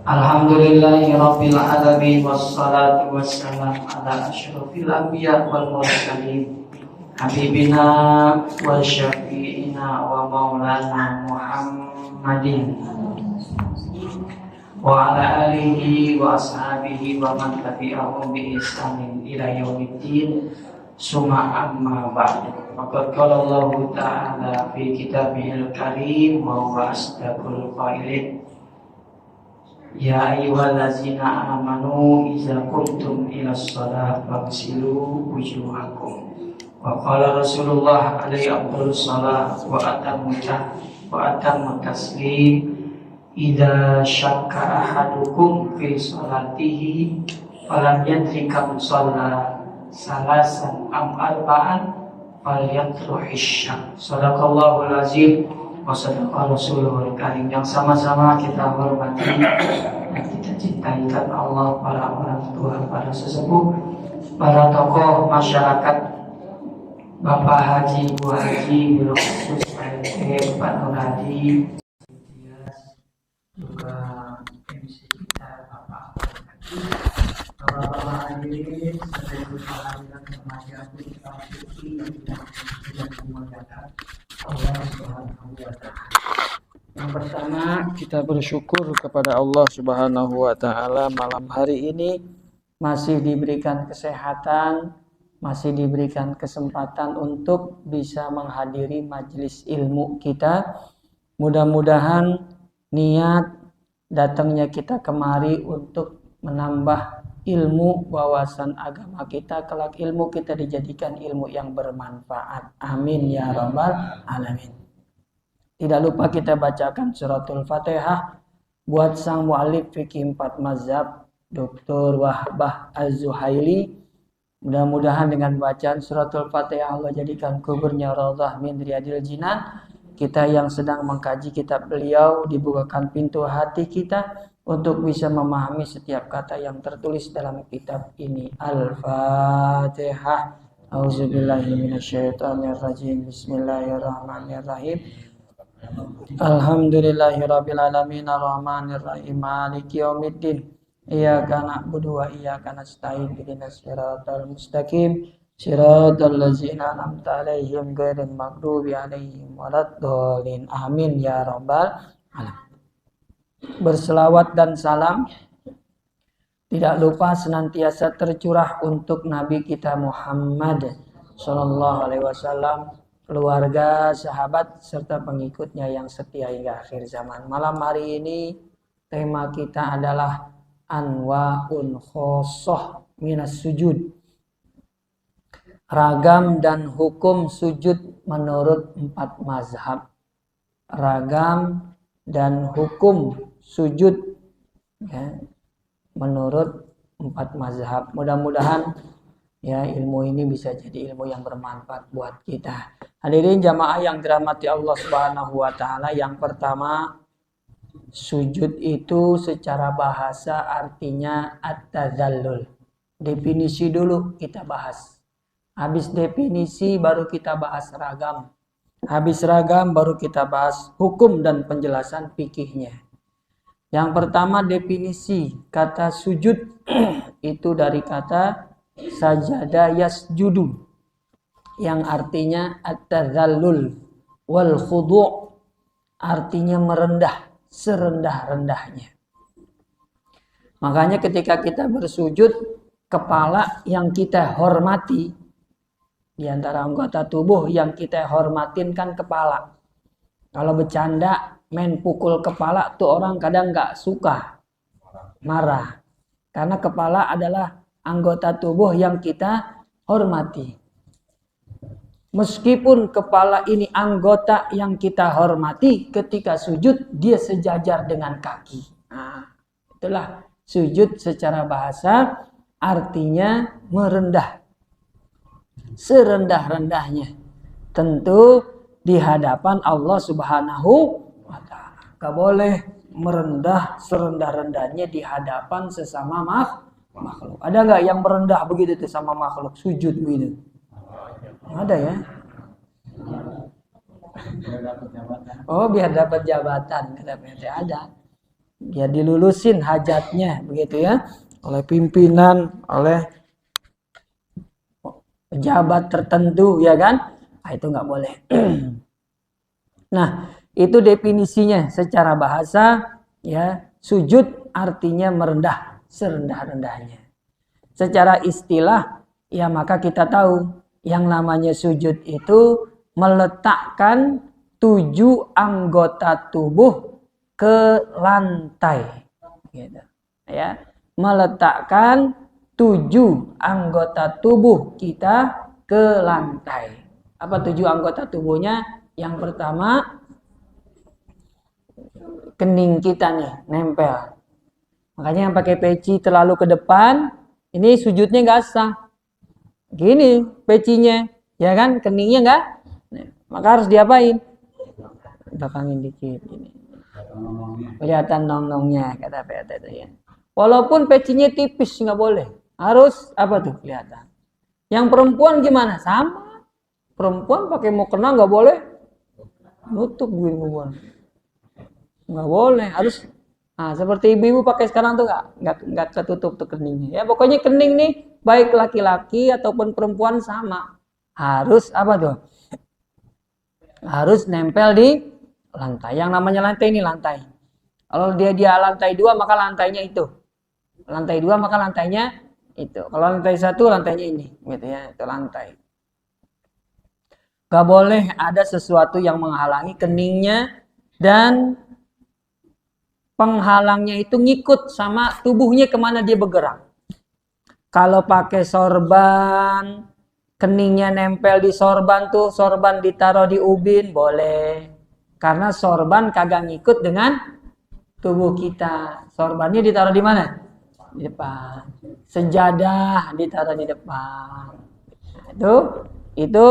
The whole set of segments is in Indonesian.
Alhamdulillahi rabbil alamin wassalatu wassalam ala asyrafil anbiya wal mursalin habibina wa syafi'ina wa maulana Muhammadin wa ala alihi wa ashabihi wa man tabi'ahum bi ihsanin ila yaumiddin summa amma ba'du. Maka qala Allah ta'ala fi kitabihil karim wa huwa asdaqul qailin. Ya ayyuhallazina amanu idza qumtum ila shalah faghsilu wujuhakum. Wa qala Rasulullah alaihi afdhalus shalah wa atammu taslim idza syakka ahadukum fi sholatihi falam yadri kam shalla salasan am arba'an falyatruhish syak. Shadaqallahul azim wa sadaqa Rasulul Karim. Yang sama-sama kita hormati dan kita cintai karena Allah, para orang tua, para sesepuh, para tokoh masyarakat, Bapak Haji, Bu Haji, Bilo Khusus, Pak Nur Hadi, juga MC kita Bapak Haji, Bapak hadirin, seluruh hadirin remaja kita yang tidak dimuliakan Allah Subhanahu wa Ta'ala. Yang pertama, kita bersyukur kepada Allah Subhanahu wa Ta'ala malam hari ini masih diberikan kesehatan, masih diberikan kesempatan untuk bisa menghadiri majelis ilmu kita. Mudah-mudahan niat datangnya kita kemari untuk menambah ilmu wawasan agama kita, kelak ilmu kita dijadikan ilmu yang bermanfaat. Amin ya rabbal alamin. Tidak lupa kita bacakan suratul Fatihah buat sang mu'alif fikih 4 mazhab Dr. Wahbah Az-Zuhaili. Mudah-mudahan dengan bacaan suratul Fatihah Allah jadikan kuburnya raudhah min riyadil jinan. Kita yang sedang mengkaji kitab beliau dibukakan pintu hati kita untuk bisa memahami setiap kata yang tertulis dalam kitab ini. Al-Fatihah. Auzubillahi minasyaitonirrajim. Bismillahirrahmanirrahim. Alhamdulillahirabbil alamin arrahmanir rahim maliki yaumiddin. Iyyaka na'budu wa iyyaka nasta'in. Ihdinas siratal mustaqim. Shiratal ladzina an'amta 'alaihim ghairil maghdubi 'alaihim waladdallin. Amin ya rabbal alamin. Berselawat dan salam tidak lupa senantiasa tercurah untuk Nabi kita Muhammad sallallahu alaihi wasallam, keluarga, sahabat serta pengikutnya yang setia hingga akhir zaman. Malam hari ini tema kita adalah anwa'un khosoh minas sujud. Ragam dan hukum sujud menurut 4 mazhab. Ragam dan hukum sujud ya, menurut 4 mazhab. Mudah-mudahan ya ilmu ini bisa jadi ilmu yang bermanfaat buat kita. Hadirin jamaah yang dirahmati Allah Subhanahu wa Ta'ala, yang pertama, sujud itu secara bahasa artinya at-tazallul. Definisi dulu kita bahas. Habis definisi baru kita bahas ragam. Habis ragam baru kita bahas hukum dan penjelasan fikihnya. Yang pertama definisi kata sujud itu dari kata sajada yasjudu yang artinya at-tazallul wal khudu', artinya merendah serendah-rendahnya. Makanya ketika kita bersujud, kepala yang kita hormati, di antara anggota tubuh yang kita hormatin kan kepala. Kalau bercanda main pukul kepala tuh orang kadang nggak suka, marah. Karena kepala adalah anggota tubuh yang kita hormati. Meskipun kepala ini anggota yang kita hormati, ketika sujud dia sejajar dengan kaki. Nah, itulah sujud secara bahasa artinya merendah. Serendah-rendahnya. Tentu di hadapan Allah Subhanahu wa Ta'ala. Gak boleh merendah serendah-rendahnya di hadapan sesama makhluk. Ada gak yang merendah begitu tuh sama makhluk? Sujud begitu. Ada ya? Oh biar dapat jabatan. Ada. Dia dilulusin hajatnya begitu ya, oleh pimpinan, oleh pejabat tertentu ya kan. Nah, itu nggak boleh. Nah, itu definisinya secara bahasa ya. Sujud artinya merendah, serendah-rendahnya. Secara istilah ya maka kita tahu yang namanya sujud itu meletakkan 7 anggota tubuh ke lantai gitu. Ya, meletakkan 7 anggota tubuh kita ke lantai. Apa 7 anggota tubuhnya? Yang pertama, kening kita nih nempel. Makanya yang pakai peci terlalu ke depan, ini sujudnya nggak sah. Gini pecinya, ya kan, keningnya nggak. Nah, maka harus diapain? Belakangin dikit ini. Kelihatan nong-nongnya kata PRT itu ya. Walaupun pecinya tipis nggak boleh, harus apa tuh kelihatan. Yang perempuan gimana? Sama. Perempuan pakai mukena nggak boleh nutup perempuan. Nggak boleh, harus. Nah, seperti ibu-ibu pakai sekarang tuh nggak ketutup tuh keningnya. Ya pokoknya kening nih baik laki-laki ataupun perempuan sama. Harus apa tuh? Harus nempel di lantai. Yang namanya lantai ini lantai. Kalau dia lantai 2 maka lantainya itu. Lantai 2 maka lantainya itu. Kalau lantai 1 lantainya ini, gitu ya, itu lantai. Gak boleh ada sesuatu yang menghalangi keningnya dan penghalangnya itu ngikut sama tubuhnya kemana dia bergerak. Kalau pakai sorban, keningnya nempel di sorban tuh, sorban ditaruh di ubin, boleh. Karena sorban kagak ngikut dengan tubuh kita. Sorbannya ditaruh di mana? Di depan. Sejadah ditaruh di depan. Itu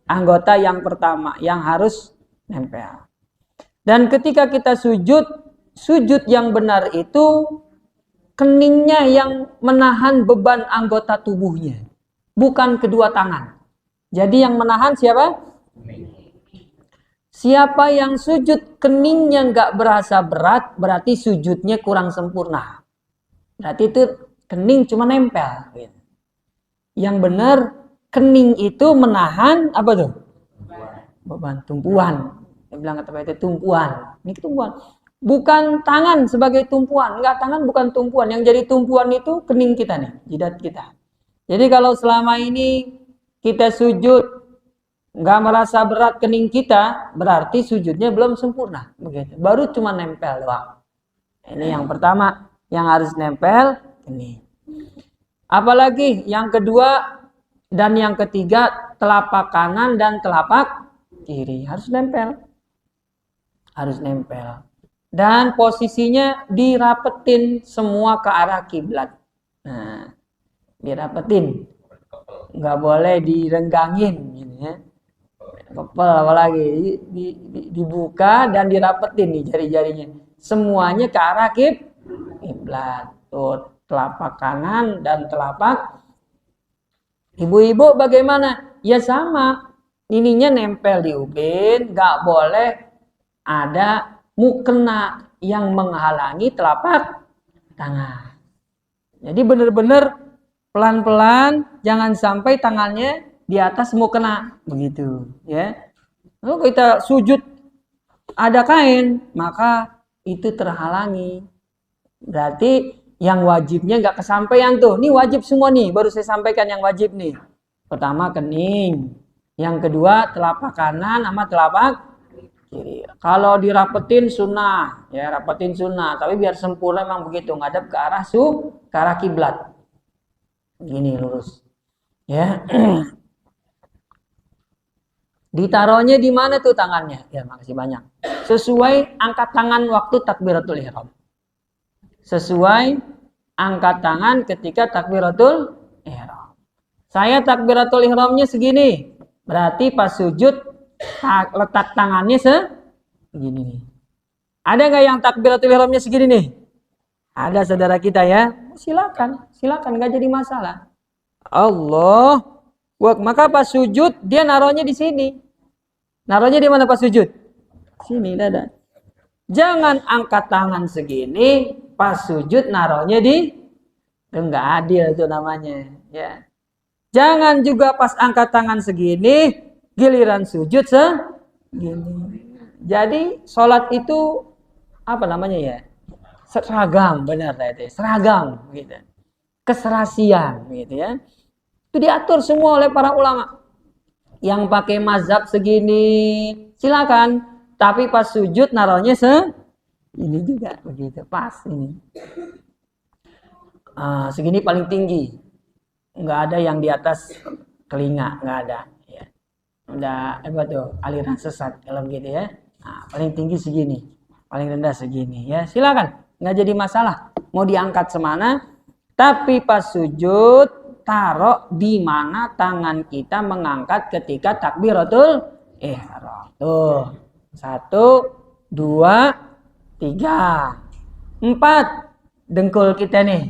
anggota yang pertama yang harus nempel. Dan ketika kita sujud yang benar itu keningnya yang menahan beban anggota tubuhnya, bukan kedua tangan. Jadi yang menahan siapa? Siapa yang sujud keningnya nggak berasa berat, berarti sujudnya kurang sempurna. Berarti itu kening cuma nempel. Yang benar kening itu menahan apa tuh? Beban tumpuan. Dia bilang kata itu tumpuan. Ini tumpuan. Bukan tangan sebagai tumpuan. Enggak, tangan bukan tumpuan. Yang jadi tumpuan itu kening kita nih, jidat kita. Jadi kalau selama ini kita sujud nggak merasa berat kening kita, berarti sujudnya belum sempurna. Begitu. Baru cuma nempel doang. Ini yang pertama yang harus nempel kening. Apalagi yang kedua dan yang ketiga, telapak kanan dan telapak kiri harus nempel. Harus nempel. Dan posisinya dirapetin semua ke arah kiblat. Nah, dirapetin. Nggak boleh direnggangin gitu ya. Kepel apalagi dibuka dan dirapetin nih jari-jarinya. Semuanya ke arah kiblat. Tuh, telapak kanan dan telapak. Ibu-ibu bagaimana? Ya sama. Ininya nempel di ubin, nggak boleh ada mukena yang menghalangi telapak tangan. Jadi benar-benar pelan-pelan, jangan sampai tangannya di atas mukena, begitu, ya. Lalu kita sujud ada kain, maka itu terhalangi. Berarti yang wajibnya nggak kesampaian tuh. Ini wajib semua nih, baru saya sampaikan yang wajib nih. Pertama kening, yang kedua telapak kanan sama telapak kiri. Kalau dirapetin sunnah, ya rapetin sunnah. Tapi biar sempurna memang begitu, ngadep ke arah kiblat. Gini lurus, ya. Ditaruhnya di mana tuh tangannya? Ya makasih banyak. Sesuai angkat tangan waktu takbiratul ihram. Sesuai angkat tangan ketika takbiratul ihram. Saya takbiratul ihramnya segini. Berarti pas sujud letak tangannya segini nih. Ada nggak yang takbiratul ihramnya segini nih? Ada saudara kita ya. Silakan nggak jadi masalah. Allah. Maka pas sujud dia naruhnya di sini. Naruhnya di mana pas sujud? Sini dada. Jangan angkat tangan segini, pas sujud naruhnya di, itu nggak adil itu namanya. Ya. Jangan juga pas angkat tangan segini, giliran sujud segini. Jadi sholat itu apa namanya ya? Seragam, benar itu. Seragam, gitu. Keserasian, gitu ya. Itu diatur semua oleh para ulama. Yang pakai mazhab segini, silakan. Tapi pas sujud naruhnya ini juga begitu, pas ini. Segini paling tinggi, nggak ada yang di atas telinga, nggak ada. Ya. Udah apa tuh aliran sesat kalau gitu ya. Nah, paling tinggi segini, paling rendah segini ya. Silakan, nggak jadi masalah. Mau diangkat semana, tapi pas sujud taruh di mana tangan kita mengangkat ketika takbiratul ihram. Tuh. 1, 2, 3, 4. Dengkul kita nih.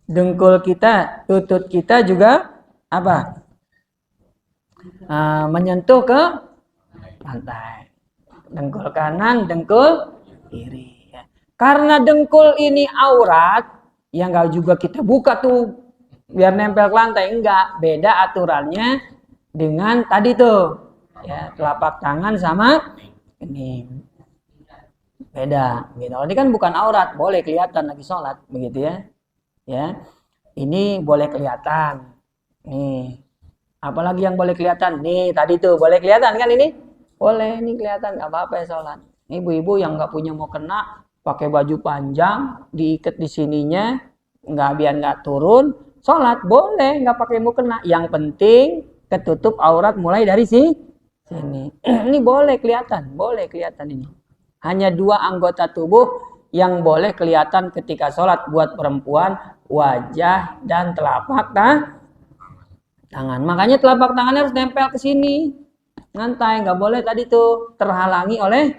Dengkul kita, lutut kita juga apa? Menyentuh ke lantai. Dengkul kanan, dengkul kiri. Karena dengkul ini aurat, yang enggak juga kita buka tuh biar nempel ke lantai, enggak. Beda aturannya dengan tadi tuh. Ya, telapak tangan sama ini. Beda. Gitu. Ini kan bukan aurat, boleh kelihatan lagi sholat, begitu ya. Ya. Ini boleh kelihatan. Nih. Apalagi yang boleh kelihatan? Nih, tadi tuh boleh kelihatan kan ini? Boleh, ini kelihatan, nggak apa-apa ya sholat. Ibu-ibu yang nggak punya mau kena, pakai baju panjang, diikat di sininya, biar nggak turun, sholat boleh, nggak pakai mau kena. Yang penting ketutup aurat mulai dari sini. Ini boleh kelihatan ini. Hanya 2 anggota tubuh yang boleh kelihatan ketika sholat buat perempuan, wajah dan telapak tangan. Makanya telapak tangannya harus nempel ke sini. Ngantai, nggak boleh tadi tuh terhalangi oleh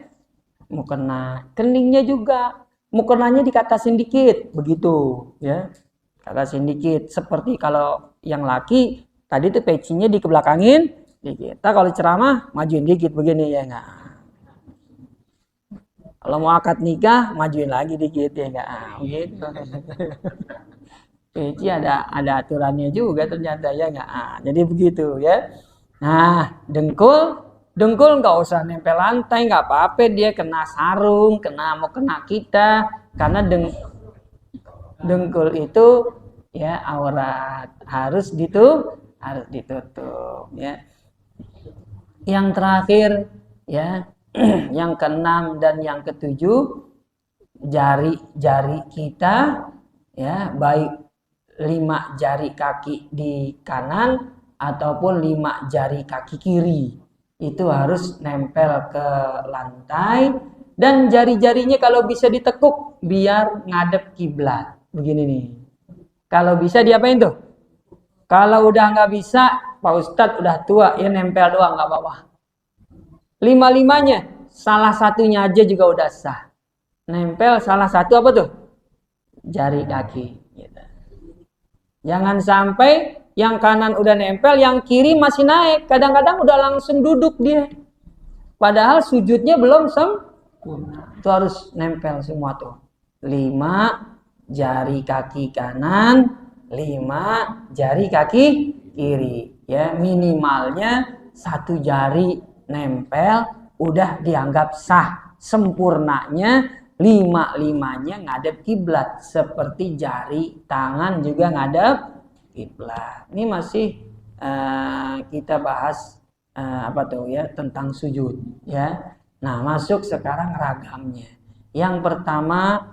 mukena. Keningnya juga, mukenanya dikatasin dikit, begitu ya. Katasin dikit. Seperti kalau yang laki tadi tuh pecinya dikebelakangin dikit. Kita kalau ceramah majuin dikit begini ya enggak. Kalau mau akad nikah majuin lagi dikit ya enggak. Gitu. Peci ada aturannya juga ternyata ya enggak. Jadi begitu ya. Nah, dengkul nggak usah nempel lantai, nggak apa-apa dia kena sarung, mau kena kita, karena dengkul itu ya aurat, harus ditutup ya. Yang terakhir ya, yang ke-6 dan yang ke-7, jari-jari kita ya, baik 5 jari kaki di kanan ataupun 5 jari kaki kiri itu harus nempel ke lantai, dan jari-jarinya kalau bisa ditekuk biar ngadep kiblat begini nih. Kalau bisa diapain tuh? Kalau udah nggak bisa, Pak Ustadz udah tua ya nempel doang nggak apa-apa. 5-5-nya salah satunya aja juga udah sah. Nempel salah satu apa tuh? Jari kaki. Gitu. Jangan sampai yang kanan udah nempel, yang kiri masih naik. Kadang-kadang udah langsung duduk dia. Padahal sujudnya belum sempurna. Itu harus nempel semua tuh. 5 jari kaki kanan, 5 jari kaki kiri. Ya, minimalnya 1 jari nempel udah dianggap sah. Sempurnanya 5-5-nya ngadep kiblat, seperti jari tangan juga ngadep kiblat. Ini masih kita bahas apa tuh ya, tentang sujud ya. Nah, masuk sekarang ragamnya. Yang pertama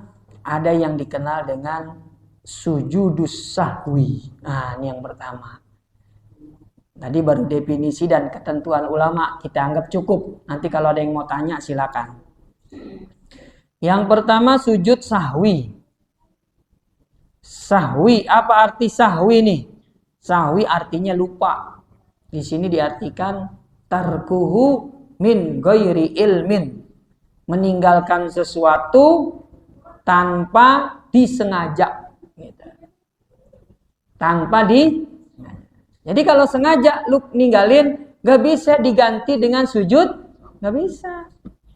ada yang dikenal dengan sujudus sahwi. Nah, ini yang pertama. Tadi baru definisi dan ketentuan ulama, kita anggap cukup. Nanti kalau ada yang mau tanya silakan. Yang pertama sujud sahwi. Sahwi, apa arti sahwi nih? Sahwi artinya lupa. Di sini diartikan tarkuhu min ghairi ilmin. Meninggalkan sesuatu tanpa disengaja. Gitu. Jadi kalau sengaja lu ninggalin, gak bisa diganti dengan sujud, gak bisa.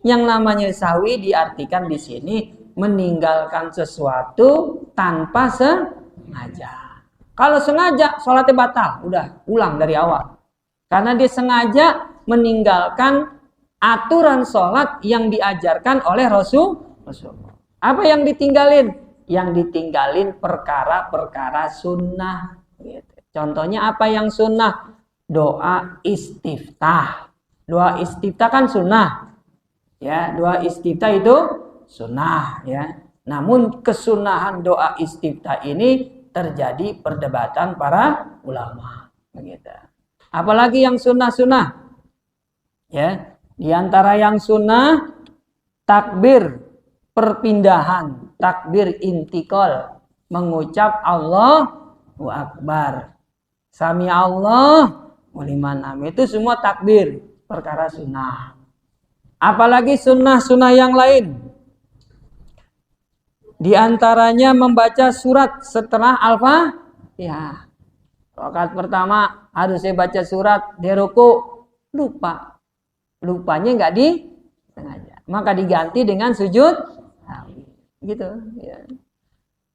Yang namanya sahwi diartikan di sini meninggalkan sesuatu tanpa sengaja. Kalau sengaja, sholatnya batal. Udah, ulang dari awal. Karena dia sengaja meninggalkan aturan sholat yang diajarkan oleh Rasulullah. Apa yang ditinggalin? Yang ditinggalin perkara-perkara sunnah. Gitu. Contohnya apa yang sunnah? Doa istiftah. Doa istiftah kan sunnah. Ya, doa istiftah itu sunnah. Ya. Namun kesunahan doa istiftah ini terjadi perdebatan para ulama. Begitu. Apalagi yang sunnah-sunnah. Ya, di antara yang sunnah takbir perpindahan, takbir intikal, mengucap Allahu Akbar. Sami Allah waliman hamid, itu semua takbir, perkara sunnah. Apalagi sunnah-sunnah yang lain. Di antaranya membaca surat setelah Al-Fatihah. Rakaat pertama harusnya baca surat, di ruku lupa. Lupanya nggak disengaja. Maka diganti dengan sujud. Gitu. Ya.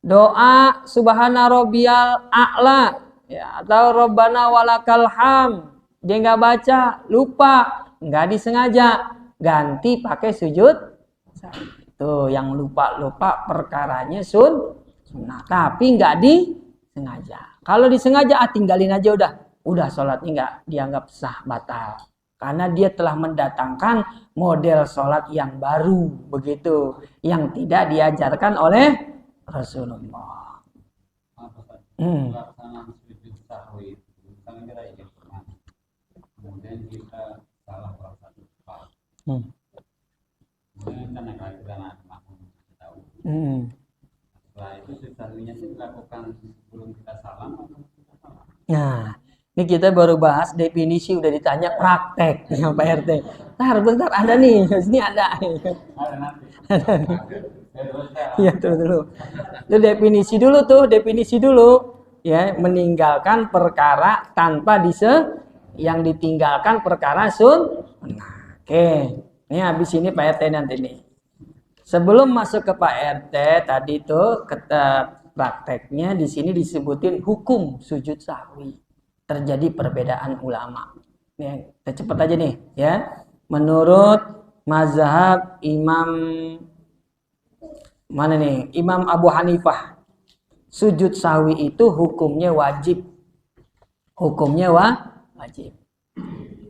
Doa subhana rabbiyal a'la. Ya, atau Rabbana walakal ham, dia nggak baca, lupa, nggak disengaja, ganti pakai sujud. Tuh yang lupa perkaranya sunnah, tapi nggak disengaja. Kalau disengaja, tinggalin aja udah sholatnya nggak dianggap sah, batal, karena dia telah mendatangkan model sholat yang baru, begitu, yang tidak diajarkan oleh Rasulullah. Pelaksanaan sujud sahwi itu kan kita ingin pernah, kemudian kita salah satu tepat, kemudian karena kita makmum tahu, setelah itu sujud sahwinya itu dilakukan sebelum kita salam atau kita salam? Nah, ini kita baru bahas definisi, udah ditanya praktek yang Pak RT. Bentar ada nih, sini ada. Ada nanti. Iya dulu. Itu definisi dulu ya, meninggalkan perkara tanpa yang ditinggalkan perkara sunnah. Oke. Ini habis ini Pak RT nanti nih. Sebelum masuk ke Pak RT tadi tuh prakteknya di sini disebutin hukum sujud sahwi. Terjadi perbedaan ulama. Ya, kita cepat aja nih ya. Menurut mazhab Imam Abu Hanifah, sujud sahwi itu hukumnya wajib. Hukumnya wajib.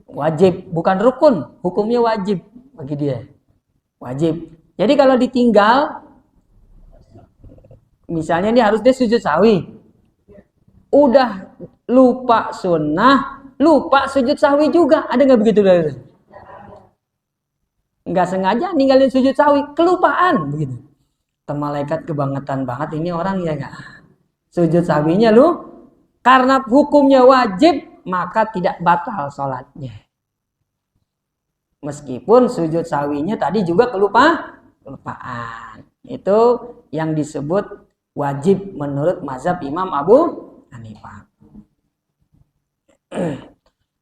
Wajib, bukan rukun, hukumnya wajib bagi dia. Wajib. Jadi kalau ditinggal, misalnya dia harus sujud sahwi. Udah lupa sunnah, lupa sujud sahwi juga. Ada nggak begitu? Nggak sengaja ninggalin sujud sahwi, kelupaan begitu. Malaikat kebangetan banget ini orang, ya nggak? Sujud sahwinya karena hukumnya wajib, maka tidak batal sholatnya. Meskipun sujud sahwinya tadi juga kelupaan. Itu yang disebut wajib menurut mazhab Imam Abu Hanifah.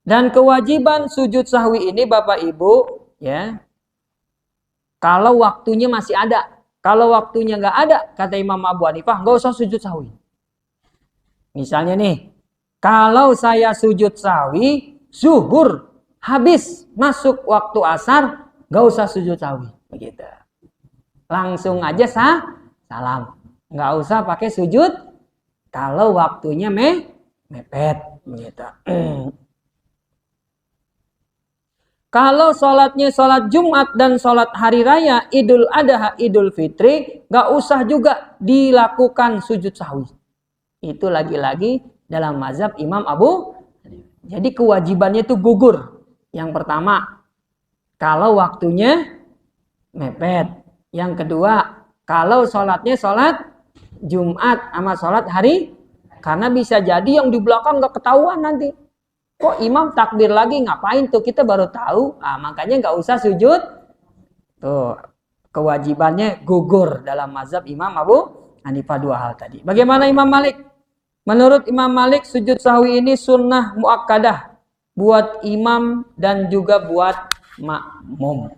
Dan kewajiban sujud sahwi ini Bapak Ibu ya, kalau waktunya masih ada. Kalau waktunya nggak ada, kata Imam Abu Hanifah, nggak usah sujud sahwi. Misalnya nih, kalau saya sujud sahwi, zuhur habis masuk waktu asar, nggak usah sujud sahwi, begitu. Langsung aja salam, nggak usah pakai sujud. Kalau waktunya mepet, begitu. Kalau sholatnya sholat Jumat dan sholat hari raya, Idul Adha, Idul Fitri, nggak usah juga dilakukan sujud sahwi. Itu lagi-lagi dalam mazhab Imam Abu. Jadi kewajibannya itu gugur. Yang pertama, kalau waktunya mepet. Yang kedua, kalau sholatnya sholat Jumat sama sholat hari, karena bisa jadi yang di belakang nggak ketahuan nanti. Kok imam takbir lagi, ngapain tuh, kita baru tahu. Makanya nggak usah sujud. Tuh, kewajibannya gugur dalam mazhab Imam Abu Hanifah, dua hal tadi. Bagaimana Imam Malik? Menurut Imam Malik, sujud sahwi ini sunnah muakkadah buat imam dan juga buat makmum.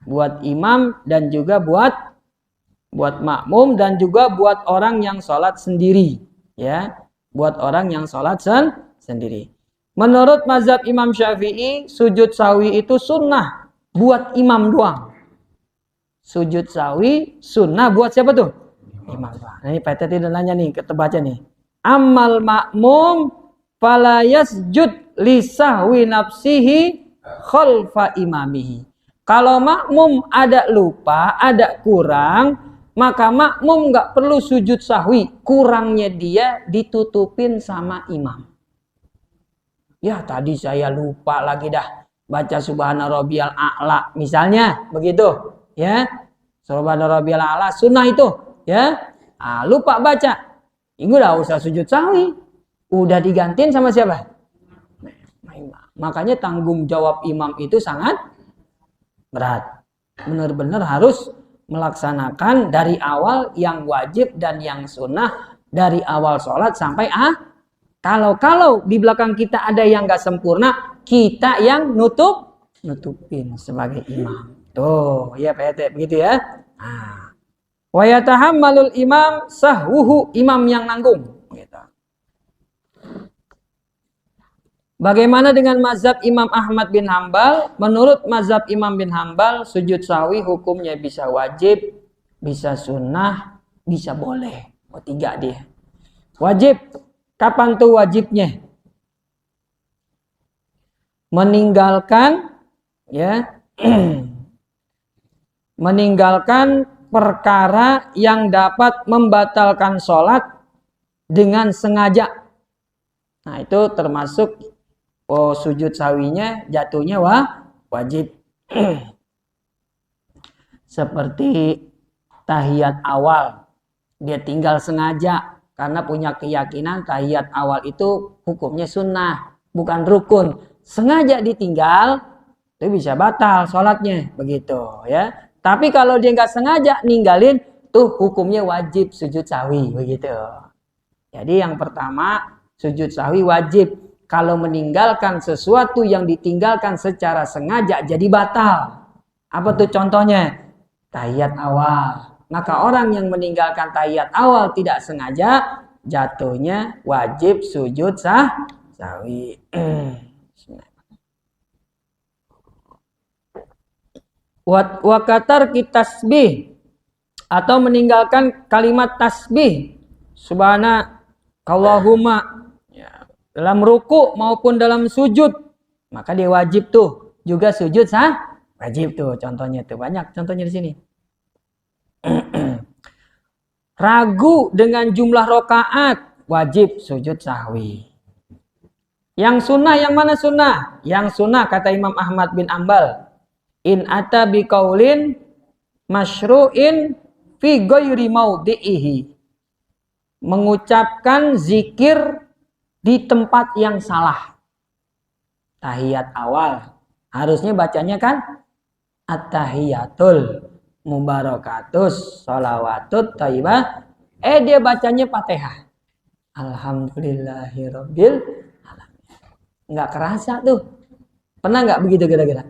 buat imam dan juga buat makmum dan juga buat orang yang sholat sendiri, ya, buat orang yang sholat sendiri. Menurut mazhab Imam Syafi'i, sujud sahwi itu sunnah buat imam doang. Sujud sahwi sunnah buat siapa tuh? Imam doang. Nah, ini PT tidak nanya nih, kita baca nih. Amal makmum fala yasjud li sahwi nafsihi khalfa imamihi. Kalau makmum ada lupa, ada kurang, maka makmum nggak perlu sujud sahwi. Kurangnya dia ditutupin sama imam. Ya tadi saya lupa lagi dah baca subhana rabbiyal a'la misalnya begitu, ya. Subhana rabbiyal a'la sunnah itu, ya. Lupa baca. Ini udah usah sujud sahwi. Udah digantiin sama siapa? Makanya tanggung jawab imam itu sangat berat. Benar-benar harus melaksanakan dari awal yang wajib dan yang sunnah dari awal sholat sampai kalau di belakang kita ada yang nggak sempurna, kita yang nutupin sebagai imam. Tuh, ya PT begitu ya. Wa yatahammalul imam sahwuhu, imam yang nanggung. Gitu. Bagaimana dengan mazhab Imam Ahmad bin Hambal? Menurut mazhab Imam bin Hambal, sujud sahwi hukumnya bisa wajib, bisa sunnah, bisa boleh. Oh, 3 dia. Wajib. Kapan tuh wajibnya? Meninggalkan, ya, meninggalkan perkara yang dapat membatalkan sholat dengan sengaja. Nah, itu termasuk sujud sahwinya jatuhnya wajib. Seperti tahiyat awal, dia tinggal sengaja karena punya keyakinan tahiyat awal itu hukumnya sunnah, bukan rukun. Sengaja ditinggal, itu bisa batal sholatnya, begitu ya. Tapi kalau dia nggak sengaja ninggalin, tuh hukumnya wajib sujud sahwi, begitu. Jadi yang pertama, sujud sahwi wajib. Kalau meninggalkan sesuatu yang ditinggalkan secara sengaja jadi batal. Apa tuh contohnya? Tahiyat awal. Maka orang yang meninggalkan tahiyat awal tidak sengaja, jatuhnya wajib sujud sahwi. Wa katar tasbih, atau meninggalkan kalimat tasbih subhanakallahumma, ya, dalam ruku maupun dalam sujud, maka dia wajib tuh juga sujud wajib tuh. Contohnya tuh banyak contohnya di sini. Ragu dengan jumlah rokaat, wajib sujud sahwi. Yang sunnah yang mana sunnah? Yang sunnah kata Imam Ahmad bin Ambal, in ata biqaulin masyru'in fi ghairi maudhi'ihi, mengucapkan zikir di tempat yang salah. Tahiyat awal harusnya bacanya kan at-tahiyatul mubarakatus sholawatut thayyibah, dia bacanya Fatihah. Alhamdulillahirabbil alamin. Enggak kerasa tuh. Pernah enggak begitu kira-kira?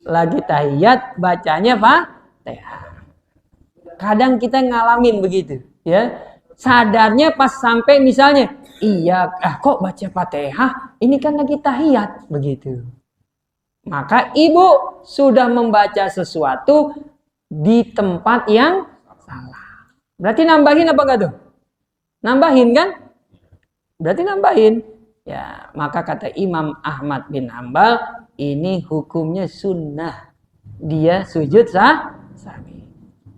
Lagi tahiyat bacanya Fatihah. Kadang kita ngalamin begitu, ya. Sadarnya pas sampai misalnya, kok baca Fatihah? Ini kan lagi tahiyat, begitu. Maka ibu sudah membaca sesuatu di tempat yang salah. Berarti nambahin apa enggak tuh? Nambahin kan? Berarti nambahin. Ya, maka kata Imam Ahmad bin Hambal, ini hukumnya sunnah. Dia sujud sahwi.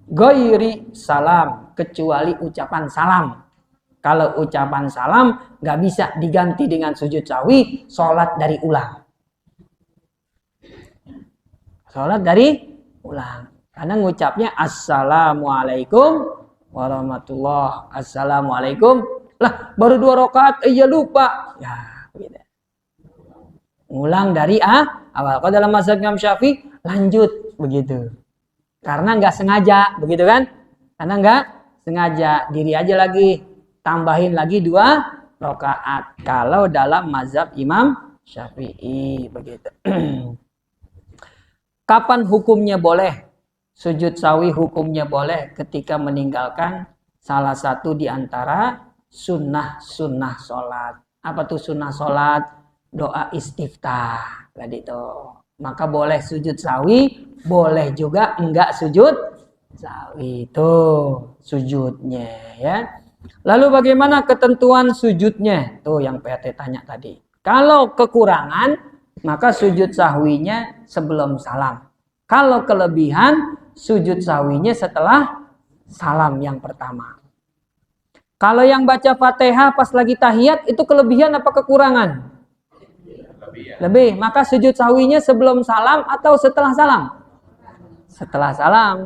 Ghairi salam, kecuali ucapan salam. Kalau ucapan salam nggak bisa diganti dengan sujud sahwi, sholat dari ulang. Sholat dari ulang. Karena ngucapnya assalamualaikum warahmatullah. Assalamualaikum. Lah baru 2 rakaat, iya lupa. Ya, gitu. Ngulang dari awal. Kalau dalam mazhab Imam Syafi'i lanjut begitu. Karena nggak sengaja, begitu kan? Karena nggak sengaja, diri aja lagi, tambahin lagi 2 rakaat. Kalau dalam mazhab Imam Syafi'i begitu. Kapan hukumnya boleh? Sujud sahwi hukumnya boleh ketika meninggalkan salah satu di antara sunnah sholat. Apa tuh sunnah sholat? Doa istiftah. Tadi itu. Maka boleh sujud sahwi, boleh juga enggak sujud sahwi. Itu sujudnya ya. Lalu bagaimana ketentuan sujudnya? Tuh yang PT tanya tadi. Kalau kekurangan, maka sujud sahwinya sebelum salam. Kalau kelebihan, sujud sahwinya setelah salam yang pertama. Kalau yang baca Fatihah pas lagi tahiyat itu kelebihan apa kekurangan? Lebih. Maka sujud sahwinya sebelum salam atau setelah salam? Setelah salam.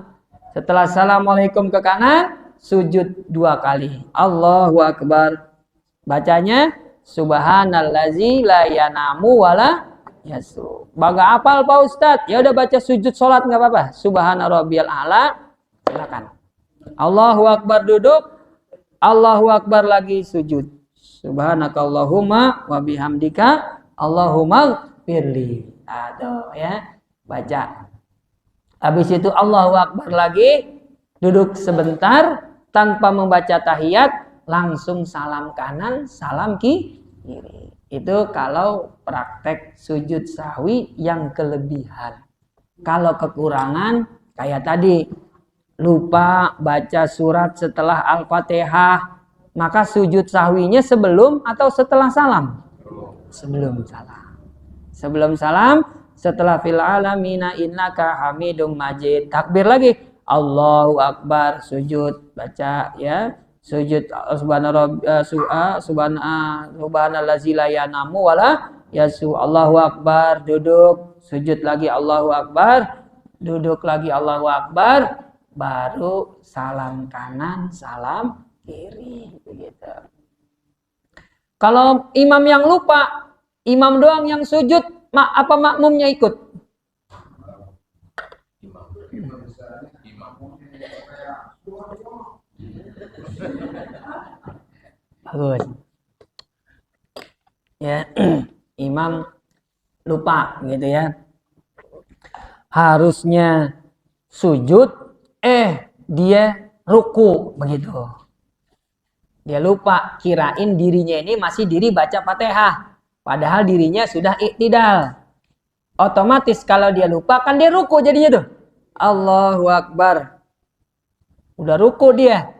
Setelah assalamualaikum ke kanan, sujud 2 kali. Allahu Akbar. Bacanya subhanallazi la yanamu wala yasu. Baga apal Pak Ustadz? Ya udah baca sujud sholat nggak apa-apa. Subhana rabbiyal a'la. Silakan. Allahu Akbar duduk. Allahu Akbar lagi sujud. Subhanakallahumma wa bihamdika Allahumma firli. Aduh ya. Baca. Habis itu Allahu Akbar lagi. Duduk sebentar. Tanpa membaca tahiyat. Langsung salam kanan. Salam kiri. Itu kalau praktek sujud sahwi yang kelebihan. Kalau kekurangan kayak tadi lupa baca surat setelah Al-Fatihah, maka sujud sahwinya sebelum atau setelah salam? Sebelum salam. Sebelum salam, setelah fil alamina innaka hamidum majid. Takbir lagi. Allahu Akbar, sujud, baca ya. Sujud subhanallazi la yanamu wala yasu. Allahu Akbar, duduk, sujud lagi Allahu Akbar, duduk lagi Allahu Akbar, baru salam kanan, salam kiri begitu. Kalau imam yang lupa, imam doang yang sujud, apa makmumnya ikut? Bagus. Ya, imam lupa gitu ya. Harusnya sujud, dia ruku begitu. Dia lupa, kirain dirinya ini masih diri baca Fatihah. Padahal dirinya sudah iktidal. Otomatis kalau dia lupa kan dia ruku jadinya tuh. Allahu Akbar. Udah ruku dia.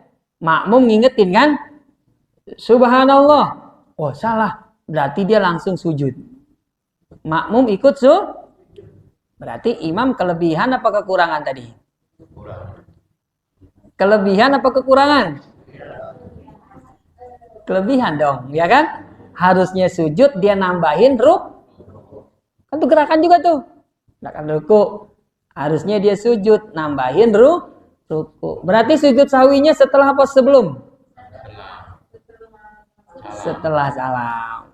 Makmum ngingetin kan? Subhanallah. Oh salah. Berarti dia langsung sujud. Makmum ikut berarti imam kelebihan apa kekurangan tadi? Kelebihan apa kekurangan? Kelebihan dong, ya kan? Harusnya sujud dia nambahin kan tuh gerakan juga tuh. Gerakan ruku. Harusnya dia sujud nambahin ruku. Berarti sujud sahwinya setelah apa sebelum? Setelah salam.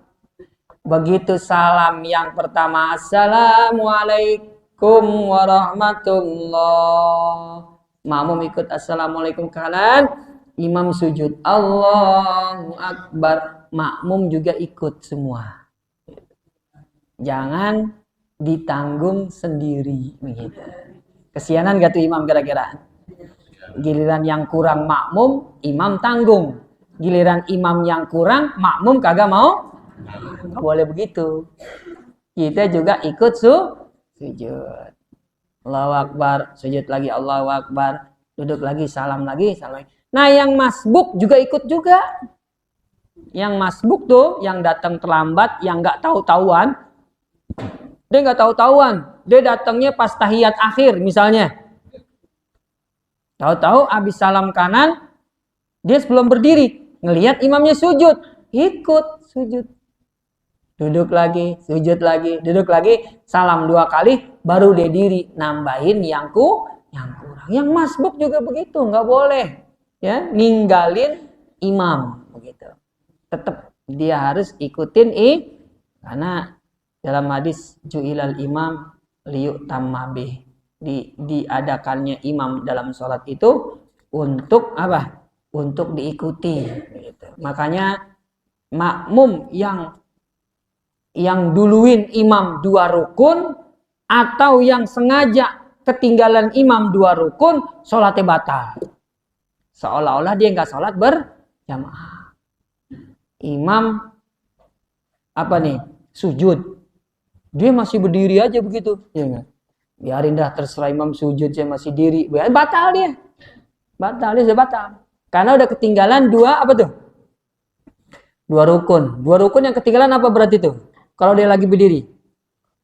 Begitu salam yang pertama, assalamualaikum warahmatullah. Makmum ikut assalamualaikum kanan, imam sujud Allahu Akbar, makmum juga ikut semua. Jangan ditanggung sendiri begitu. Kesianan gak tuh imam kira-kira? Giliran yang kurang makmum, imam tanggung. Giliran imam yang kurang, makmum kagak mau. Nggak boleh begitu. Kita juga ikut sujud. Allahu Akbar, sujud lagi Allahu Akbar, duduk lagi, salam lagi, salam lagi. Nah, yang masbuk juga ikut juga. Yang masbuk tuh, yang datang terlambat, yang nggak tahu-tahuan. Dia nggak tahu-tahuan. Dia datangnya pas tahiyat akhir misalnya. Tahu-tahu abis salam kanan, dia sebelum berdiri ngelihat imamnya sujud, ikut sujud. Duduk lagi, sujud lagi, duduk lagi, salam 2 kali, baru dia diri nambahin yang kurang. Yang masbuk juga begitu, nggak boleh ya ninggalin imam begitu. Tetap dia harus ikutin karena dalam hadis ju'ilal imam liyu'tamma bih, diadakannya imam dalam sholat itu untuk apa? Untuk diikuti gitu. Makanya makmum yang yang duluin imam 2 rukun atau yang sengaja ketinggalan imam 2 rukun, sholatnya batal. Seolah-olah dia nggak sholat berjamaah. Imam apa nih? Sujud. Dia masih berdiri aja begitu, ya enggak? Biarin dah, terserah imam sujud, saya masih diri. Batal dia. Batal, dia sudah batal. Karena udah ketinggalan 2 apa tuh? 2 rukun. 2 rukun yang ketinggalan apa berarti tuh? Kalau dia lagi berdiri.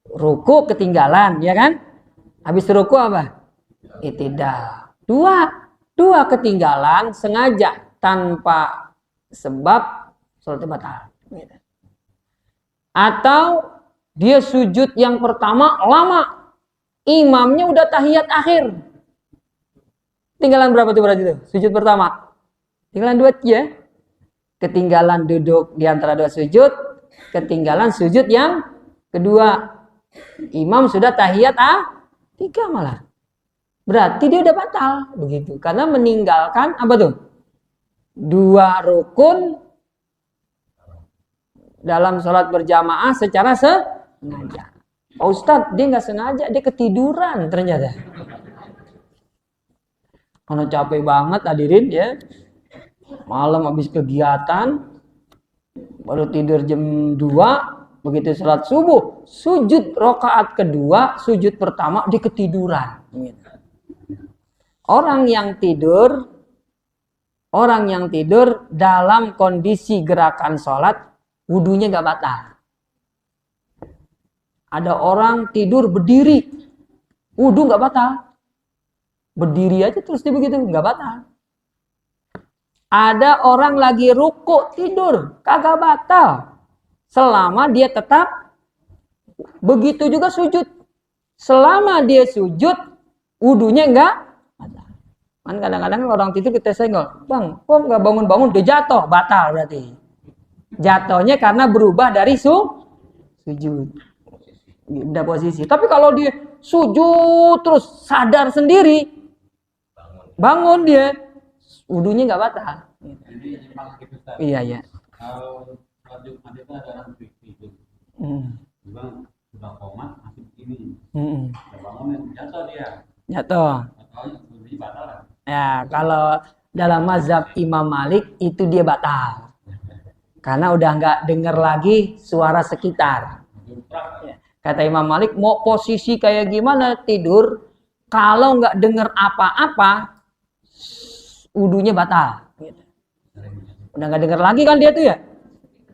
Ruku ketinggalan, ya kan? Habis ruku apa? I'tidal. 2 ketinggalan sengaja tanpa sebab, sholatnya batal. Atau dia sujud yang pertama lama, imamnya udah tahiyat akhir. Tinggalan berapa tuh berarti tuh? Sujud pertama. Tinggalan 2 ya. Ketinggalan duduk di antara 2 sujud, ketinggalan sujud yang kedua. Imam sudah tahiyat 3 malah. Berarti dia udah batal begitu. Karena meninggalkan apa tuh? 2 rukun dalam sholat berjamaah secara sengaja. Pak Ustadz, dia nggak sengaja, dia ketiduran ternyata. Karena capek banget hadirin ya. Malam habis kegiatan, baru tidur jam 2, begitu sholat subuh, sujud rakaat kedua, sujud pertama dia ketiduran. Orang yang tidur dalam kondisi gerakan sholat, wudunya nggak batal. Ada orang tidur berdiri, wudu nggak batal. Berdiri aja terus dia begitu, nggak batal. Ada orang lagi ruku tidur, kagak batal. Selama dia tetap, begitu juga sujud. Selama dia sujud, wudunya nggak batal. Kan kadang-kadang orang tidur kita senggol, bang, kok nggak bangun-bangun, dia jatuh, batal berarti. Jatuhnya karena berubah dari sujud. Udah posisi. Tapi kalau dia sujud terus sadar sendiri, bangun dia, wudunya nggak batal. Iya. Kalau sholat Jumat itu ada orang tidur. Sudah komat masih begini. Udah bangun jatuh dia. Jatuh. Wudunya batal. Ya, kalau dalam mazhab Imam Malik itu dia batal. Karena udah nggak dengar lagi suara sekitar. Kata Imam Malik, mau posisi kayak gimana tidur, kalau nggak dengar apa-apa, wudunya batal. Udah nggak dengar lagi kan dia tuh ya.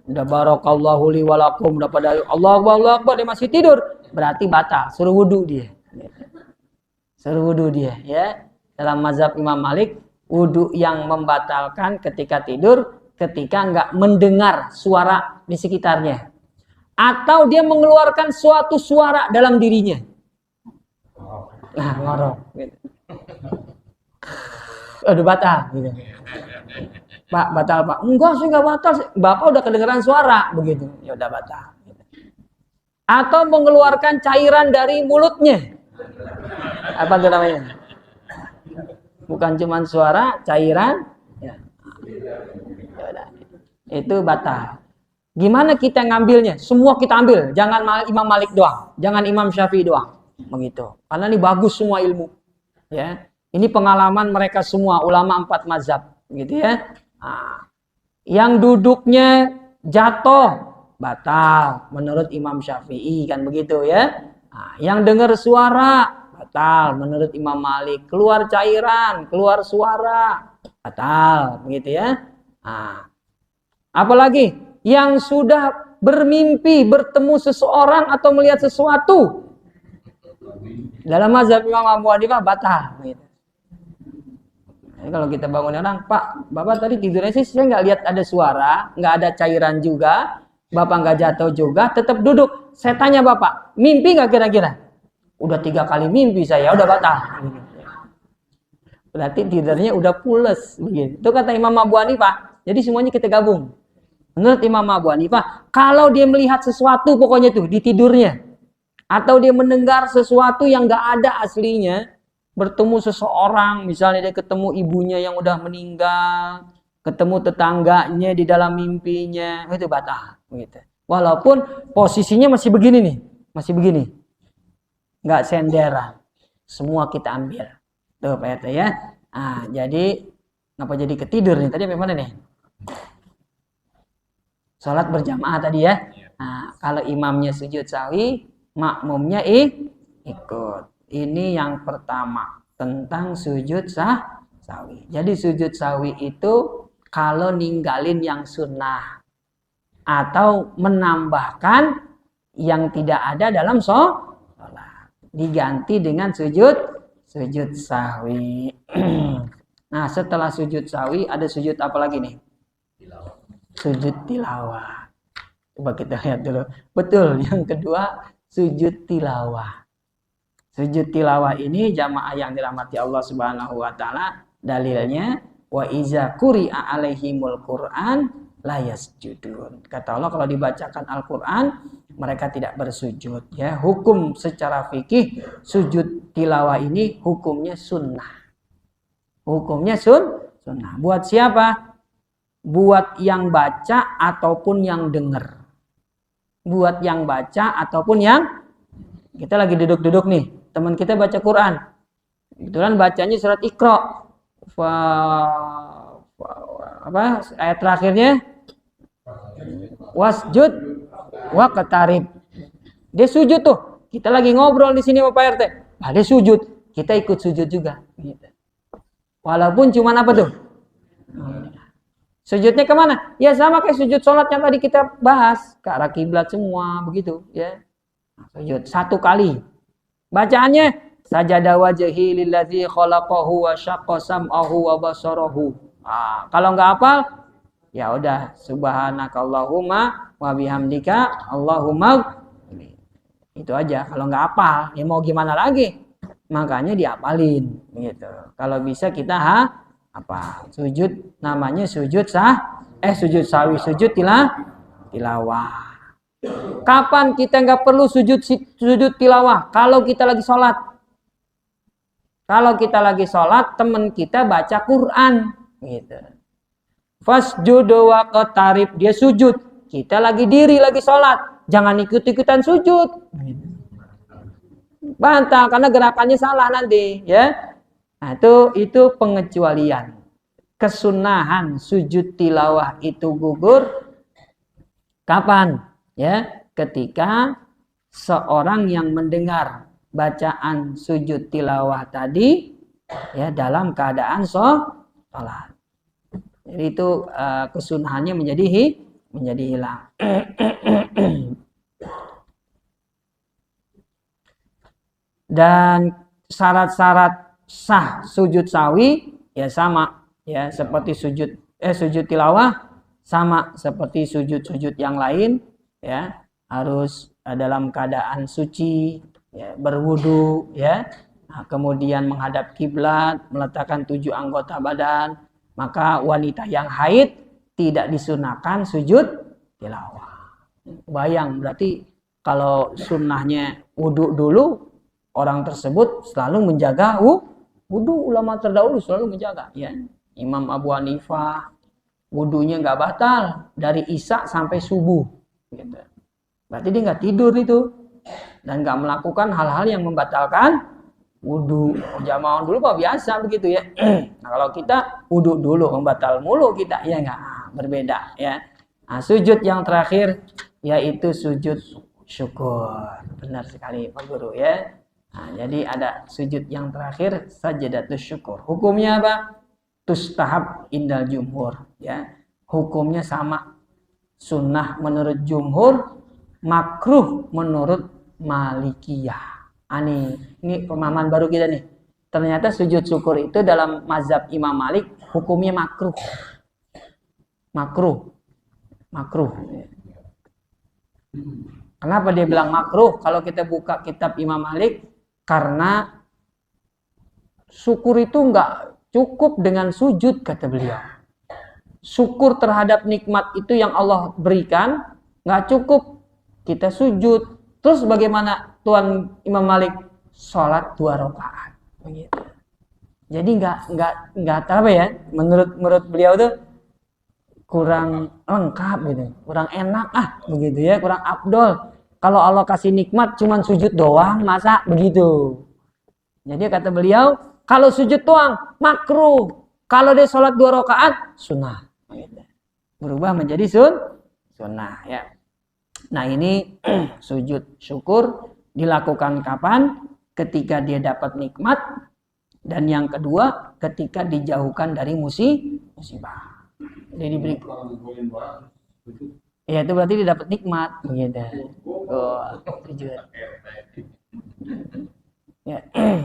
Udah barakallahu li walakum, udah pada Allahu Akbar, dia masih tidur, berarti batal. Suruh wudu dia. Ya. Dalam mazhab Imam Malik, wudu yang membatalkan ketika tidur, ketika nggak mendengar suara di sekitarnya, atau dia mengeluarkan suatu suara dalam dirinya. Nah, ngorok. Gitu. Aduh, batal. Gitu. Pak, batal Pak. Enggak sih, nggak batal. Bapak udah kedengeran suara, begitu. Ya udah batal. Gitu. Atau mengeluarkan cairan dari mulutnya. Apa itu namanya? Bukan cuma suara, cairan. Ya. Itu batal. Gimana kita ngambilnya? Semua kita ambil. Jangan Imam Malik doang. Jangan Imam Syafi'i doang. Begitu. Karena ini bagus semua ilmu. Ya. Ini pengalaman mereka semua ulama 4 mazhab. Gitu ya. Nah, yang duduknya jatuh batal menurut Imam Syafi'i kan begitu ya. Nah, yang dengar suara batal menurut Imam Malik. Keluar cairan, keluar suara batal begitu ya. Nah, apalagi yang sudah bermimpi bertemu seseorang atau melihat sesuatu, dalam mazhab Imam Abu Hanifah batal. Gitu. Jadi kalau kita bangun orang, Pak, Bapak tadi tidurnya sih saya nggak lihat ada suara, nggak ada cairan juga, Bapak nggak jatuh juga, tetap duduk. Saya tanya Bapak, mimpi nggak kira-kira? Udah 3 kali mimpi saya, udah batal. Berarti tidurnya udah pules. Begitu. Itu kata Imam Abu Hanifah. Jadi semuanya kita gabung. Menurut Imam Abu Hanifah, kalau dia melihat sesuatu pokoknya tuh di tidurnya, atau dia mendengar sesuatu yang nggak ada aslinya, bertemu seseorang, misalnya dia ketemu ibunya yang udah meninggal, ketemu tetangganya di dalam mimpinya, itu batal. Gitu. Walaupun posisinya masih begini nih, masih begini. Nggak senderan. Semua kita ambil. Tuh Pak RT ya. Nah, jadi kenapa jadi ketidur nih? Tadi bagaimana nih? Sholat berjamaah tadi ya. Nah, kalau imamnya sujud sahwi, makmumnya ikut. Ini yang pertama tentang sujud sahwi. Jadi sujud sahwi itu kalau ninggalin yang sunnah atau menambahkan yang tidak ada dalam sholat, diganti dengan sujud sahwi. Nah, setelah sujud sahwi ada sujud apa lagi nih? Sujud tilawah. Coba kita lihat dulu. Betul, yang kedua sujud tilawah. Sujud tilawah ini jamaah yang dirahmati Allah Subhanahu wa taala, dalilnya wa iza quri'a alaihimul Qur'an la yasjudun. Kata Allah kalau dibacakan Al-Qur'an mereka tidak bersujud ya. Hukum secara fikih sujud tilawah ini hukumnya sunnah. Hukumnya sunnah. Buat siapa? Buat yang baca ataupun yang dengar. Buat yang baca ataupun yang, kita lagi duduk-duduk nih, teman kita baca Quran, kebetulan bacanya surat Iqra, ayat terakhirnya wasjud waqtarib. Dia sujud tuh, kita lagi ngobrol di sini sama Pak RT, dia sujud, kita ikut sujud juga. Walaupun cuman apa tuh? Sujudnya kemana? Ya sama kayak sujud sholat yang tadi kita bahas, ke arah kiblat semua begitu ya. Sujud satu kali. Bacaannya sajada wajhi lillazi khalaqahu wa syaqqa sam'ahu wa basarahu. Kalau nggak hafal ya udah subhanakallahumma wa bihamdika Allahumma. Itu aja. Kalau nggak hafal ya mau gimana lagi? Makanya dihafalin gitu. Kalau bisa kita sujud, namanya sujud sujud sahwi, sujud tilawah. Kapan kita nggak perlu sujud tilawah? Kalau kita lagi sholat. Kalau kita lagi sholat, teman kita baca Quran gitu. Fasjudu waqtarib, dia sujud, kita lagi diri lagi sholat, jangan ikut-ikutan sujud. Bantah karena gerakannya salah nanti ya. Nah, itu pengecualian. Kesunahan sujud tilawah itu gugur kapan? Ya, ketika seorang yang mendengar bacaan sujud tilawah tadi ya dalam keadaan sholat. Jadi itu kesunahannya menjadi hilang. Dan syarat-syarat sah sujud sahwi ya sama ya seperti sujud tilawah, sama seperti sujud yang lain ya, harus dalam keadaan suci ya, berwudu ya. Nah, kemudian menghadap kiblat, meletakkan 7 anggota badan. Maka wanita yang haid tidak disunahkan sujud tilawah. Bayang berarti kalau sunnahnya wudu dulu, orang tersebut selalu menjaga wudu. Ulama terdahulu selalu menjaga ya. Imam Abu Hanifah wudunya nggak batal dari isya sampai subuh gitu. Berarti dia nggak tidur itu dan nggak melakukan hal-hal yang membatalkan wudu. Jamaah dulu Pak biasa begitu ya. Nah, kalau kita wudu dulu membatal mulu kita ya nggak, berbeda ya. Nah, sujud yang terakhir yaitu sujud syukur. Benar sekali Pak Guru ya. Nah, jadi ada sujud yang terakhir sajdatus syukur. Hukumnya apa? Tustahab indal jumhur ya. Hukumnya sama. Sunnah menurut jumhur, makruh menurut Malikiyah. Ini pemahaman baru kita nih. Ternyata sujud syukur itu dalam mazhab Imam Malik hukumnya makruh. Makruh. Kenapa dia bilang makruh? Kalau kita buka kitab Imam Malik, karena syukur itu nggak cukup dengan sujud, kata beliau. Syukur terhadap nikmat itu yang Allah berikan nggak cukup kita sujud. Terus bagaimana Tuan Imam Malik? Sholat 2 rakaat. Begitu. Jadi nggak apa ya? Menurut beliau tuh kurang lengkap gitu, kurang enak begitu ya, kurang afdol. Kalau Allah kasih nikmat cuman sujud doang, masa begitu? Jadi kata beliau, kalau sujud doang makruh, kalau dia sholat 2 rakaat sunnah. Berubah menjadi sunnah ya. Nah ini sujud syukur dilakukan kapan? Ketika dia dapat nikmat, dan yang kedua ketika dijauhkan dari musibah. Jadi diberi, ya itu berarti dia dapat nikmat begitu. Sujud. Ya,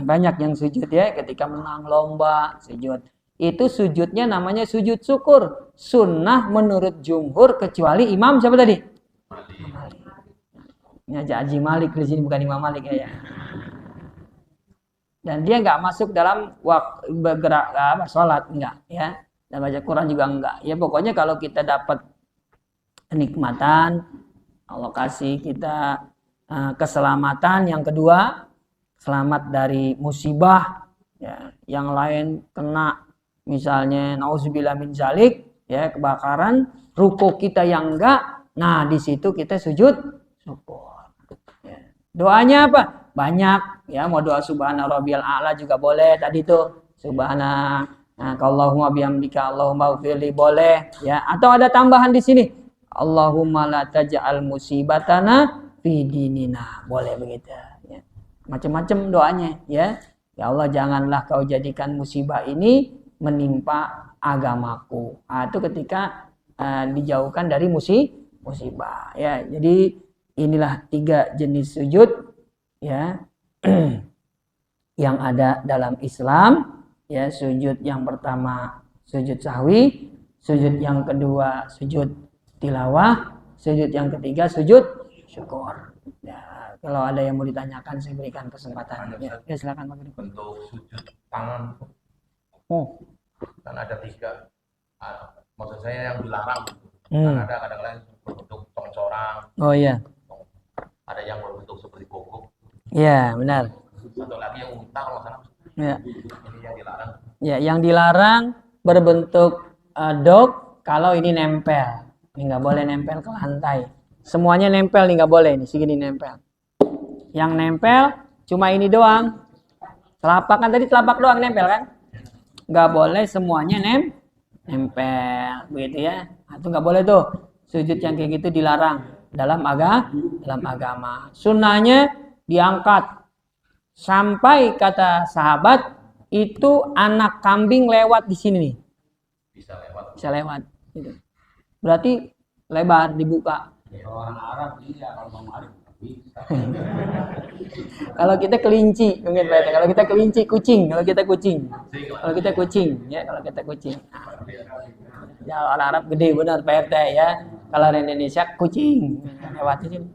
banyak yang sujud ya ketika menang lomba sujud. Itu sujudnya namanya sujud syukur. Sunnah menurut jumhur kecuali imam siapa tadi? Ini aja Haji Malik di sini, bukan Imam Malik ya. Dan dia nggak masuk dalam waktu bergerak sholat, enggak ya. Dan baca Quran juga enggak. Ya pokoknya kalau kita dapat kenikmatan, Allah kasih kita keselamatan. Yang kedua, selamat dari musibah. Ya, yang lain kena, misalnya nauzubillah min zalik, ya kebakaran, ruko kita yang enggak. Nah di situ kita sujud syukur. Ya. Doanya apa? Banyak ya, mau doa subhana rabbiyal a'la juga boleh tadi tuh, subhana Allahumma bihamdika Allahumma ufirli boleh ya, atau ada tambahan di sini Allahumma la taj'al musibatana fi dinina, boleh begitu ya. Macam-macam doanya ya. Ya Allah janganlah kau jadikan musibah ini menimpa agamaku. Itu ketika dijauhkan dari musibah ya. Jadi inilah 3 jenis sujud ya yang ada dalam Islam ya. Sujud yang pertama sujud sahwi, sujud yang kedua sujud tilawah, sujud yang ketiga sujud syukur ya. Kalau ada yang mau ditanyakan saya berikan kesempatan ya, silakan Pak. Untuk sujud tangan kan ada 3, maksud saya yang dilarang kan ada kadang-kadang berbentuk congcorang, iya, ada yang berbentuk seperti gogok. Iya, benar. Satu lagi yang unta kalau salah. Ya. Ini yang dilarang. Ya, yang dilarang berbentuk dog kalau ini nempel. Ini nggak boleh nempel ke lantai. Semuanya nempel nih nggak boleh nih, segini nempel. Yang nempel cuma ini doang. Telapak kan tadi telapak doang nempel kan? Nggak boleh semuanya nempel, begitu ya. Itu nggak boleh tuh. Sujud yang kayak gitu dilarang dalam agama. Sunnahnya diangkat sampai kata sahabat itu anak kambing lewat di sini nih. Bisa lewat. Gitu. Berarti lebar dibuka. Orang Arab iya, kalau Bang Arif bisa. Kalau kita kelinci, mungkin Pak. Kalau kita kelinci kucing, kalau kita kucing. Kalau kita kucing, ya kalau kita kucing. Ya orang Arab gede benar Pak RT ya. Kalau di Indonesia kucing lewat di sini.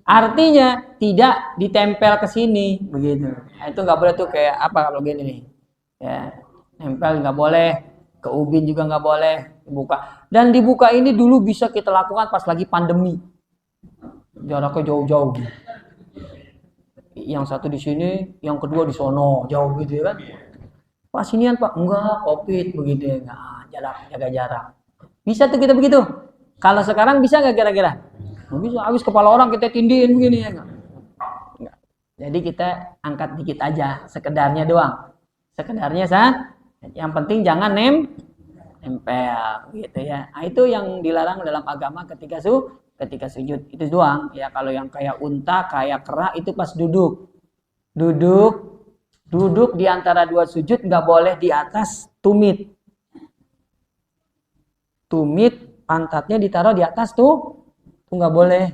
Artinya tidak ditempel ke sini begitu. Nah, itu nggak boleh tuh kayak apa kalau gini nih. Ya, nempel nggak boleh, ke ubin juga nggak boleh dibuka. Dan dibuka ini dulu bisa kita lakukan pas lagi pandemi. Jaraknya jauh-jauh. Yang satu di sini, yang kedua di sono, jauh gitu ya kan. Pak sinian Pak, enggak, Covid begitu ya. Nah, jaga jarak. Bisa tuh kita begitu. Kalau sekarang bisa nggak kira-kira? Bisa, habis kepala orang kita tindihin begini ya enggak? Jadi kita angkat dikit aja, sekedarnya doang. Sekedarnya yang penting jangan nempel gitu ya. Nah, itu yang dilarang dalam agama ketika sujud. Itu doang ya. Kalau yang kayak unta, kayak kera itu pas duduk. Duduk di antara 2 sujud nggak boleh di atas tumit. Tumit pantatnya ditaruh di atas tuh nggak boleh.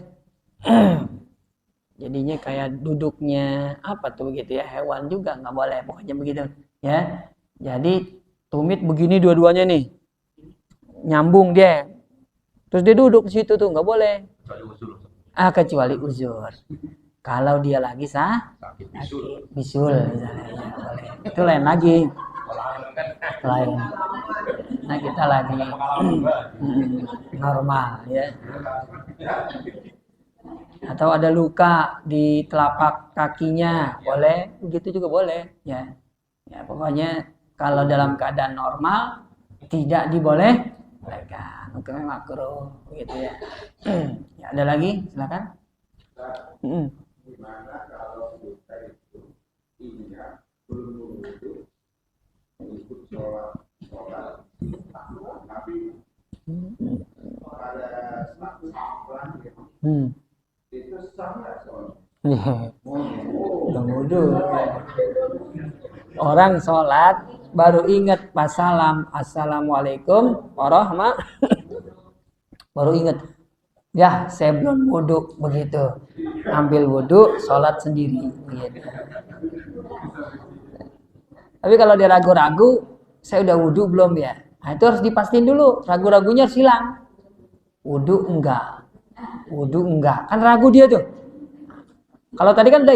Jadinya kayak duduknya apa tuh begitu ya, hewan juga nggak boleh, pokoknya begitu ya. Jadi tumit begini dua-duanya nih, nyambung dia, terus dia duduk di situ tuh nggak boleh. Kecuali uzur. Kalau dia lagi bisul misalnya, ya, boleh. Itu lain lagi. Lain. Nah kita lagi normal ya. Atau ada luka di telapak kakinya, boleh, begitu juga boleh ya. Ya pokoknya kalau dalam keadaan normal tidak Bolehkan. Hukumnya makruh gitu ya. Ya, ada lagi? Silakan. Gimana kalau kita itu ingat belum wudhu ikut sholat tapi pada saat itu sah nggak sholat? Udah wudhu. Orang sholat baru ingat pas salam assalamualaikum baru ingat ya saya belum wudhu, begitu ambil wudhu sholat sendiri begitu. Tapi kalau dia ragu-ragu saya udah wudhu belum ya, nah itu harus dipastiin dulu, ragu-ragunya harus hilang. Wudhu enggak kan ragu dia tuh. Kalau tadi kan udah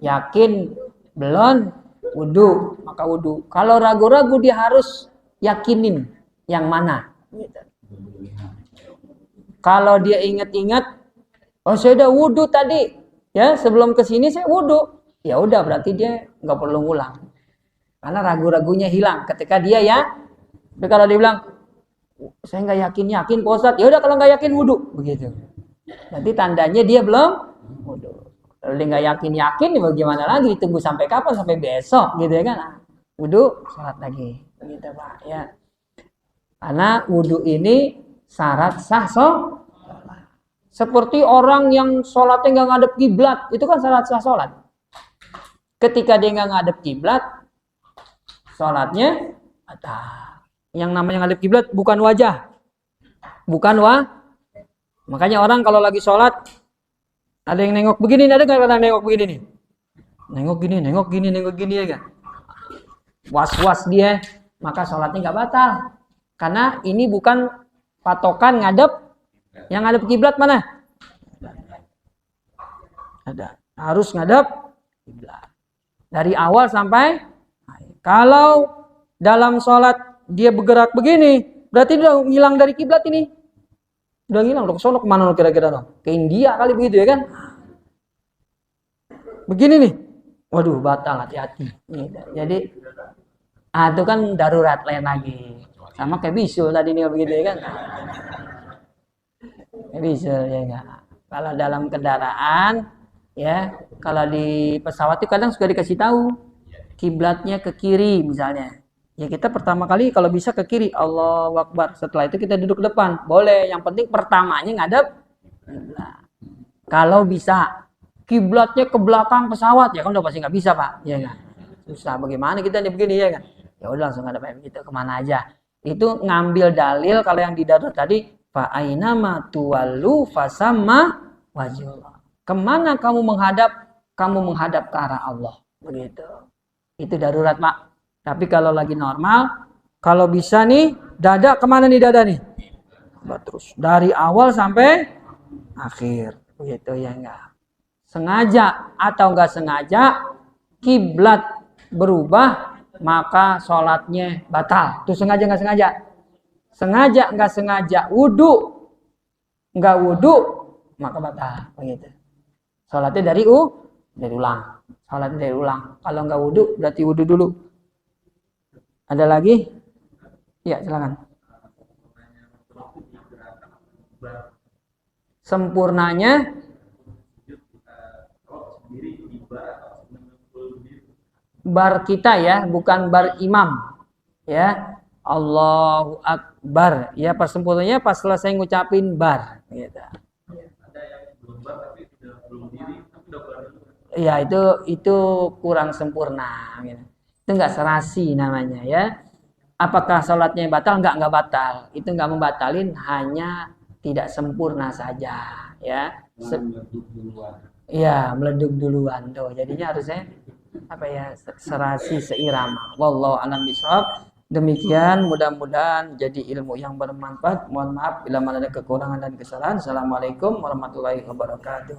yakin belum wudhu, maka wudhu. Kalau ragu-ragu dia harus yakinin yang mana. Kalau dia ingat-ingat, oh saya udah wudhu tadi, ya sebelum kesini saya wudhu, ya udah berarti dia nggak perlu ngulang, karena ragu-ragunya hilang ketika dia ya. Tapi kalau dia bilang saya nggak yakin Pak Ustadz, ya udah kalau nggak yakin wudhu, begitu. Nanti tandanya dia belum wudhu. Kalau dia nggak yakin ya bagaimana lagi? Tunggu sampai kapan? Sampai besok gitu ya kan? Wudhu, sholat lagi, begitu Pak ya. Karena wudhu ini syarat sah sholat. Seperti orang yang sholatnya nggak ngadep kiblat, itu kan syarat sah sholat. Ketika dia nggak ngadep kiblat, sholatnya batal. Yang namanya ngadep kiblat bukan wajah, makanya orang kalau lagi sholat ada yang nengok begini, ada nggak kadang nengok begini nih, nengok gini ya kan, was-was dia, maka sholatnya nggak batal. Karena ini bukan patokan ngadep. Yang ngadep kiblat mana? Ada. Harus ngadep kiblat. Dari awal sampai akhir. Kalau dalam sholat dia bergerak begini, berarti dia udah ngilang dari kiblat ini. Udah ngilang, udah kesana kemana kira-kira dong? Ke India kali begitu ya kan? Begini nih. Waduh, batal, hati-hati. Jadi, itu kan darurat lain lagi. Sama kayak bisul tadi nih begitu ya kan? Bisa ya enggak. Kalau dalam kendaraan ya, kalau di pesawat itu kadang suka dikasih tahu kiblatnya ke kiri misalnya. Ya kita pertama kali kalau bisa ke kiri, Allahu Akbar. Setelah itu kita duduk depan. Boleh, yang penting pertamanya ngadep kiblat. Kalau bisa kiblatnya ke belakang pesawat ya kan udah pasti nggak bisa, Pak. Ya enggak. Susah bagaimana kita nih begini ya kan. Ya udah langsung ngadep gitu kemana aja. Itu ngambil dalil kalau yang di darurat tadi fa ainama tuwallu fasamma wajhullah. Kemana kamu menghadap ke arah Allah. Begitu. Itu darurat, Pak. Tapi kalau lagi normal, kalau bisa nih, dada kemana nih dada nih? Terus dari awal sampai akhir. Begitu ya enggak. Sengaja atau enggak sengaja kiblat berubah, maka sholatnya batal. Itu sengaja enggak sengaja? Sengaja nggak sengaja wudhu, nggak wudhu maka batal begitu. Sholatnya dari ulang. Sholatnya dari ulang. Kalau nggak wudhu berarti wudhu dulu. Ada lagi? Ya silakan. Sempurnanya bar kita ya, bukan bar imam ya. Allahu Akbar ya, pas sempurnanya pas selesai ngucapin bar gitu. Ada yang belum bar tapi belum diri tapi udah bar. Ya itu kurang sempurna gitu. Itu enggak serasi namanya ya. Apakah sholatnya batal? Enggak batal. Itu enggak membatalin, hanya tidak sempurna saja ya. Iya, meleduk duluan tuh. Jadinya harusnya serasi seirama. Wallahu a'lam bishawab. Demikian, mudah-mudahan jadi ilmu yang bermanfaat. Mohon maaf bila mana ada kekurangan dan kesalahan. Assalamualaikum warahmatullahi wabarakatuh.